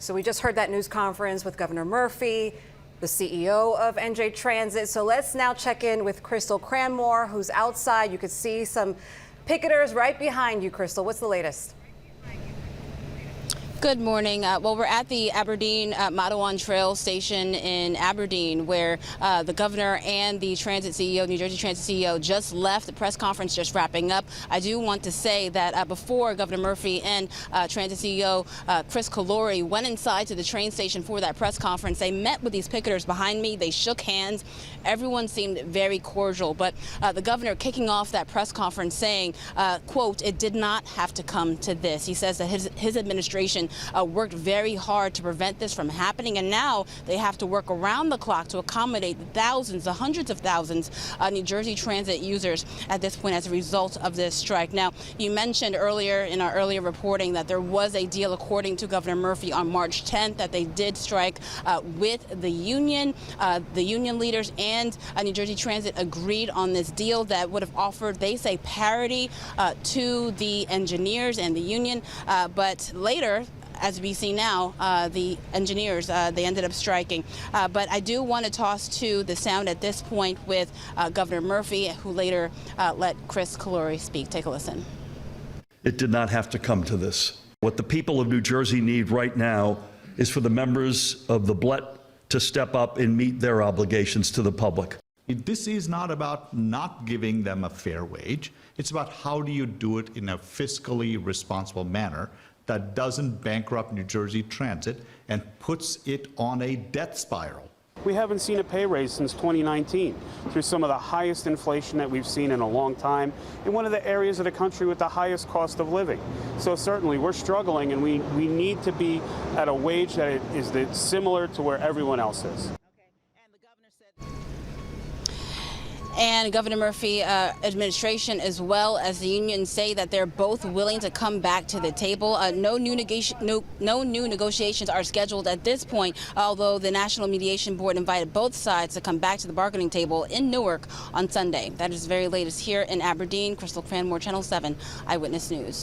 So we just heard that news conference with Governor Murphy, the CEO of NJ Transit. So let's now check in with Crystal Cranmore, who's outside. You could see some picketers right behind you, Crystal. What's the latest? Good morning. Well, we're at the Aberdeen Mattawan Trail Station in Aberdeen, where the governor and the transit CEO, New Jersey Transit CEO, just left. The press conference just wrapping up. I do want to say that before Governor Murphy and Transit CEO Chris Calori went inside to the train station for that press conference, they met with these picketers behind me. They shook hands. Everyone seemed very cordial. But the governor kicking off that press conference saying, quote, "It did not have to come to this." He says that his administration worked very hard to prevent this from happening, and now they have to work around the clock to accommodate the thousands, the hundreds of thousands of New Jersey Transit users at this point as a result of this strike. Now, you mentioned earlier in our earlier reporting that there was a deal, according to Governor Murphy, on March 10th that they did strike with the union. The union leaders and New Jersey Transit agreed on this deal that would have offered, they say, parity to the engineers and the union, but later, as we see now, the engineers, they ended up striking. But I do want to toss to the sound at this point with Governor Murphy, who later let Chris Calori speak. Take a listen. It did not have to come to this. What the people of New Jersey need right now is for the members of the BLET to step up and meet their obligations to the public. This is not about not giving them a fair wage. It's about how do you do it in a fiscally responsible manner that doesn't bankrupt New Jersey Transit and puts it on a death spiral. We haven't seen a pay raise since 2019, through some of the highest inflation that we've seen in a long time, in one of the areas of the country with the highest cost of living. So certainly we're struggling, and we need to be at a wage that is similar to where everyone else is. And Governor Murphy administration, as well as the union, say that they're both willing to come back to the table. No new negotiations are scheduled at this point, although the National Mediation Board invited both sides to come back to the bargaining table in Newark on Sunday. That is the very latest here in Aberdeen. Crystal Cranmore, Channel 7 Eyewitness News.